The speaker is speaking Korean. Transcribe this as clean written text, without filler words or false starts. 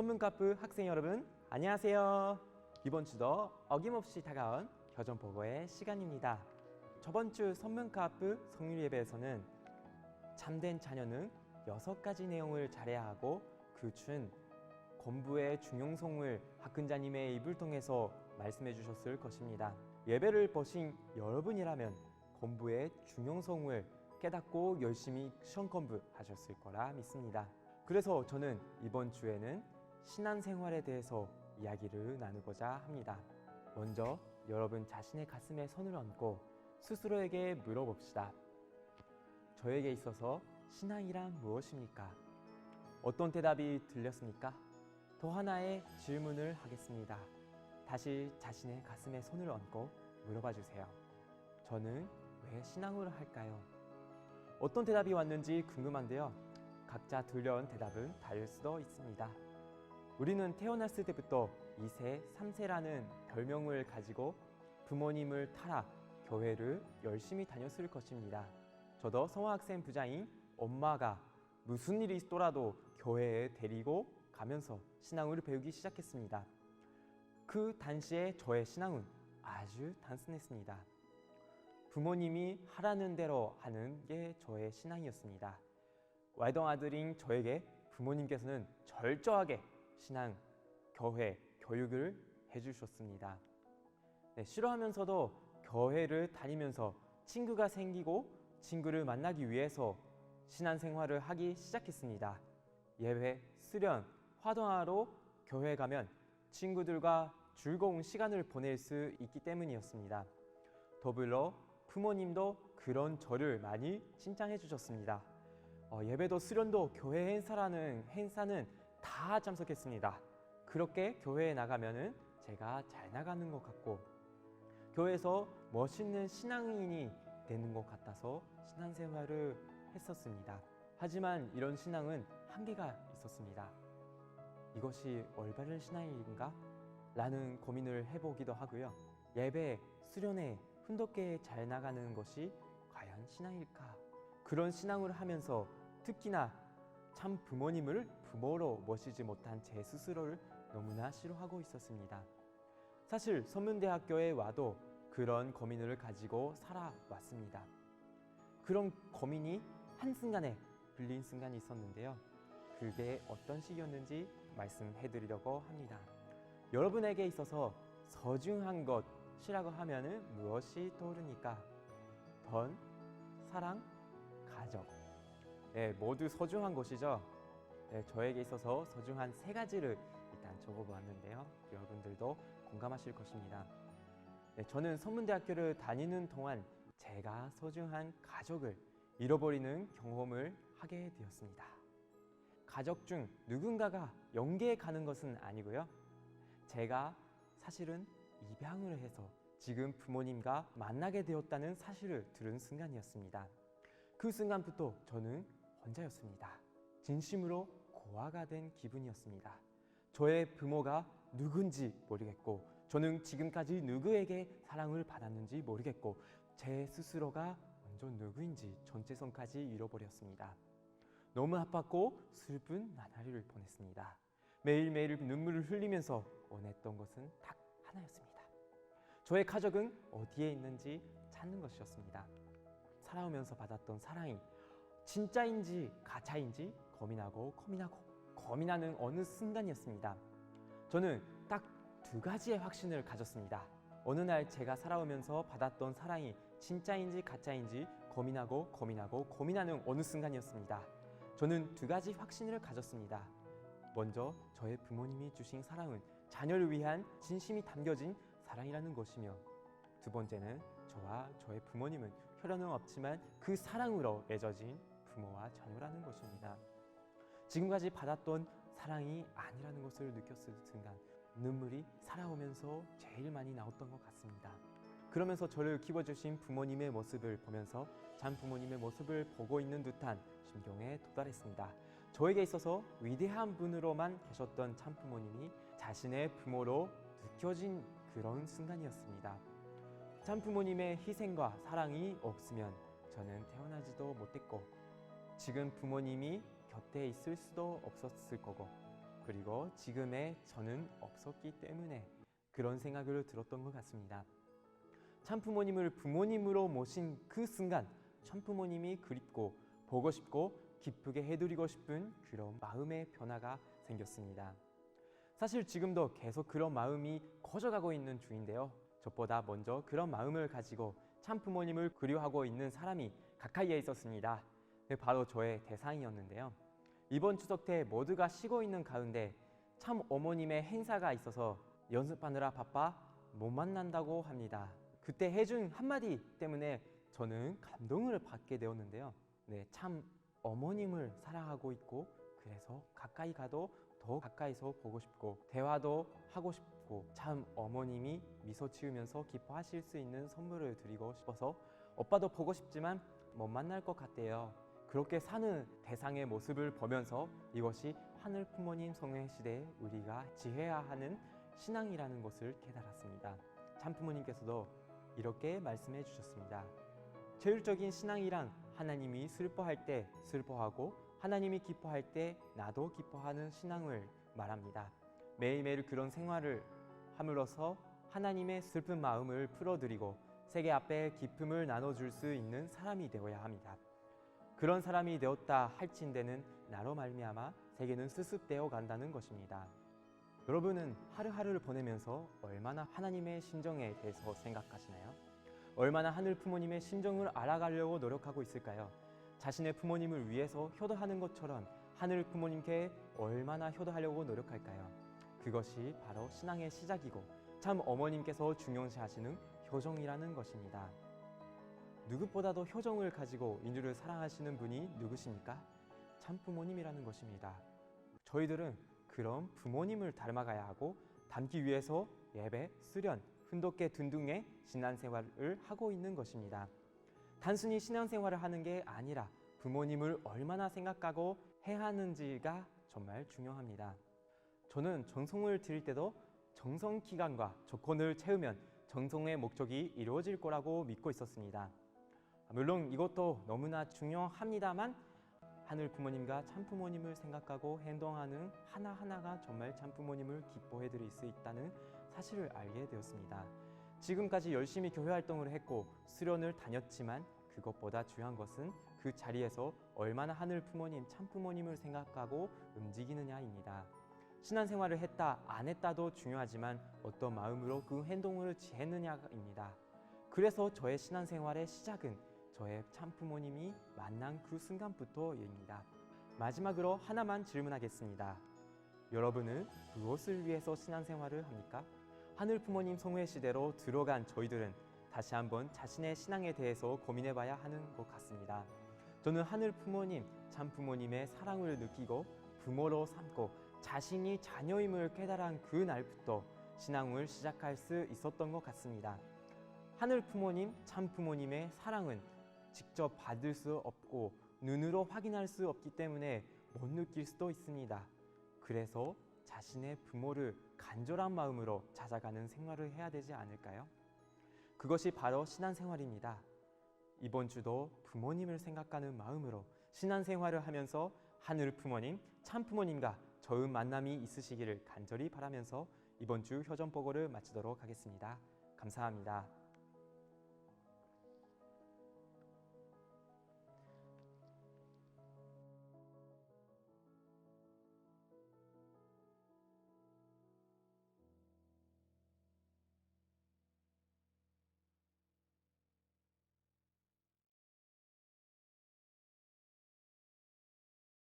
선문카프 학생 여러분, 안녕하세요. 이번 주도 어김없이 다가온 교정보고의 시간입니다. 저번 주 선문카프 성률예배에서는 참된 자녀는 6가지 내용을 잘해야 하고 그 중 공부의 중요성을 학근자님의 입을 통해서 말씀해 주셨을 것입니다. 예배를 보신 여러분이라면 공부의 중요성을 깨닫고 열심히 시험 공부하셨을 거라 믿습니다. 그래서 저는 이번 주에는 신앙생활에 대해서 이야기를 나누고자 합니다. 먼저 여러분 자신의 가슴에 손을 얹고 스스로에게 물어봅시다. 저에게 있어서 신앙이란 무엇입니까? 어떤 대답이 들렸습니까? 또 하나의 질문을 하겠습니다. 다시 자신의 가슴에 손을 얹고 물어봐 주세요. 저는 왜 신앙을 할까요? 어떤 대답이 왔는지 궁금한데요. 각자 들려온 대답은 다를 수도 있습니다. 우리는 태어났을 때부터 2세, 3세라는 별명을 가지고 부모님을 따라 교회를 열심히 다녔을 것입니다. 저도 성화학생 부자인 엄마가 무슨 일이 있더라도 교회에 데리고 가면서 신앙을 배우기 시작했습니다. 그 당시에 저의 신앙은 아주 단순했습니다. 부모님이 하라는 대로 하는 게 저의 신앙이었습니다. 외동 아들인 저에게 부모님께서는 철저하게 신앙, 교회, 교육을 해주셨습니다. 싫어하면서도 교회를 다니면서 친구가 생기고 친구를 만나기 위해서 신앙생활을 하기 시작했습니다. 예배, 수련, 화동하러 교회 가면 친구들과 즐거운 시간을 보낼 수 있기 때문이었습니다. 더불어 부모님도 그런 저를 많이 칭찬해 주셨습니다. 예배도 수련도 교회 행사는 다 참석했습니다. 그렇게 교회에 나가면은 제가 잘 나가는 것 같고 교회에서 멋있는 신앙인이 되는 것 같아서 신앙생활을 했었습니다. 하지만 이런 신앙은 한계가 있었습니다. 이것이 올바른 신앙인가? 라는 고민을 해보기도 하고요. 예배, 수련회, 훈독회에 잘 나가는 것이 과연 신앙일까? 그런 신앙을 하면서 특히나 참 부모님을 부모로 모시지 못한 제 스스로를 너무나 싫어하고 있었습니다. 사실 선문대학교에 와도 그런 고민을 가지고 살아왔습니다. 그런 고민이 한순간에 풀린 순간이 있었는데요. 그게 어떤 시기였는지 말씀해 드리려고 합니다. 여러분에게 있어서 소중한 것이라고 하면 무엇이 떠오르니까? 돈, 사랑, 가족. 모두 소중한 것이죠. 저에게 있어서 소중한 3가지를 일단 적어보았는데요. 여러분들도 공감하실 것입니다. 저는 선문대학교를 다니는 동안 제가 소중한 가족을 잃어버리는 경험을 하게 되었습니다. 가족 중 누군가가 영계에 가는 것은 아니고요. 제가 사실은 입양을 해서 지금 부모님과 만나게 되었다는 사실을 들은 순간이었습니다. 그 순간부터 저는 혼자였습니다. 진심으로 고아가 된 기분이었습니다. 저의 부모가 누군지 모르겠고 저는 지금까지 누구에게 사랑을 받았는지 모르겠고 제 스스로가 완전 누구인지 정체성까지 잃어버렸습니다. 너무 아팠고 슬픈 나날을 보냈습니다. 매일매일 눈물을 흘리면서 원했던 것은 딱 하나였습니다. 저의 가족은 어디에 있는지 찾는 것이었습니다. 살아오면서 받았던 사랑이 진짜인지 가짜인지 고민하는 어느 순간이었습니다. 저는 딱 2가지의 확신을 가졌습니다. 어느 날 제가 살아오면서 받았던 사랑이 진짜인지 가짜인지 고민하는 어느 순간이었습니다. 저는 2가지 확신을 가졌습니다. 먼저 저의 부모님이 주신 사랑은 자녀를 위한 진심이 담겨진 사랑이라는 것이며 두 번째는 저와 저의 부모님은 혈연은 없지만 그 사랑으로 맺어진 부모와 자녀라는 것입니다. 지금까지 받았던 사랑이 아니라는 것을 느꼈을 순간 눈물이 살아오면서 제일 많이 나왔던 것 같습니다. 그러면서 저를 키워주신 부모님의 모습을 보면서 참 부모님의 모습을 보고 있는 듯한 심경에 도달했습니다. 저에게 있어서 위대한 분으로만 계셨던 참 부모님이 자신의 부모로 느껴진 그런 순간이었습니다. 참 부모님의 희생과 사랑이 없으면 저는 태어나지도 못했고 지금 부모님이 곁에 있을 수도 없었을 거고 그리고 지금의 저는 없었기 때문에 그런 생각을 들었던 것 같습니다. 참부모님을 부모님으로 모신 그 순간 참부모님이 그립고 보고 싶고 기쁘게 해드리고 싶은 그런 마음의 변화가 생겼습니다. 사실 지금도 계속 그런 마음이 커져가고 있는 중인데요. 저보다 먼저 그런 마음을 가지고 참부모님을 그리워하고 있는 사람이 가까이에 있었습니다. 바로 저의 대상이었는데요. 이번 추석 때 모두가 쉬고 있는 가운데 참 어머님의 행사가 있어서 연습하느라 바빠 못 만난다고 합니다. 그때 해준 한마디 때문에 저는 감동을 받게 되었는데요. 네, 참 어머님을 사랑하고 있고 그래서 가까이 가도 더 가까이서 보고 싶고 대화도 하고 싶고 참 어머님이 미소 지으면서 기뻐하실 수 있는 선물을 드리고 싶어서 오빠도 보고 싶지만 못 만날 것 같대요. 그렇게 사는 대상의 모습을 보면서 이것이 하늘 부모님 성회 시대에 우리가 지혜해야 하는 신앙이라는 것을 깨달았습니다. 참 부모님께서도 이렇게 말씀해 주셨습니다. 제일적인 신앙이란 하나님이 슬퍼할 때 슬퍼하고 하나님이 기뻐할 때 나도 기뻐하는 신앙을 말합니다. 매일매일 그런 생활을 함으로써 하나님의 슬픈 마음을 풀어드리고 세계 앞에 기쁨을 나눠줄 수 있는 사람이 되어야 합니다. 그런 사람이 되었다 할진대는 나로 말미암아 세계는 수습되어 간다는 것입니다. 여러분은 하루하루를 보내면서 얼마나 하나님의 심정에 대해서 생각하시나요? 얼마나 하늘 부모님의 심정을 알아가려고 노력하고 있을까요? 자신의 부모님을 위해서 효도하는 것처럼 하늘 부모님께 얼마나 효도하려고 노력할까요? 그것이 바로 신앙의 시작이고 참 어머님께서 중요시하시는 효정이라는 것입니다. 누구보다도 효정을 가지고 인류를 사랑하시는 분이 누구십니까? 참 부모님이라는 것입니다. 저희들은 그런 부모님을 닮아가야 하고 닮기 위해서 예배, 수련, 훈독회 등등의 신앙생활을 하고 있는 것입니다. 단순히 신앙생활을 하는 게 아니라 부모님을 얼마나 생각하고 해야 하는지가 정말 중요합니다. 저는 정성을 드릴 때도 정성 기간과 조건을 채우면 정성의 목적이 이루어질 거라고 믿고 있었습니다. 물론 이것도 너무나 중요합니다만 하늘 부모님과 참 부모님을 생각하고 행동하는 하나하나가 정말 참 부모님을 기뻐해 드릴 수 있다는 사실을 알게 되었습니다. 지금까지 열심히 교회 활동을 했고 수련을 다녔지만 그것보다 중요한 것은 그 자리에서 얼마나 하늘 부모님, 참 부모님을 생각하고 움직이느냐입니다. 신앙생활을 했다, 안 했다도 중요하지만 어떤 마음으로 그 행동을 취했느냐입니다. 그래서 저의 신앙생활의 시작은 저의 참 부모님이 만난 그 순간부터입니다. 마지막으로 하나만 질문하겠습니다. 여러분은 무엇을 위해서 신앙생활을 합니까? 하늘 부모님 성회 시대로 들어간 저희들은 다시 한번 자신의 신앙에 대해서 고민해봐야 하는 것 같습니다. 저는 하늘 부모님, 참 부모님의 사랑을 느끼고 부모로 삼고 자신이 자녀임을 깨달은 그 날부터 신앙을 시작할 수 있었던 것 같습니다. 하늘 부모님, 참 부모님의 사랑은 직접 받을 수 없고 눈으로 확인할 수 없기 때문에 못 느낄 수도 있습니다. 그래서 자신의 부모를 간절한 마음으로 찾아가는 생활을 해야 되지 않을까요? 그것이 바로 신앙생활입니다. 이번 주도 부모님을 생각하는 마음으로 신앙생활을 하면서 하늘 부모님, 참 부모님과 좋은 만남이 있으시기를 간절히 바라면서 이번 주 효전보고를 마치도록 하겠습니다. 감사합니다.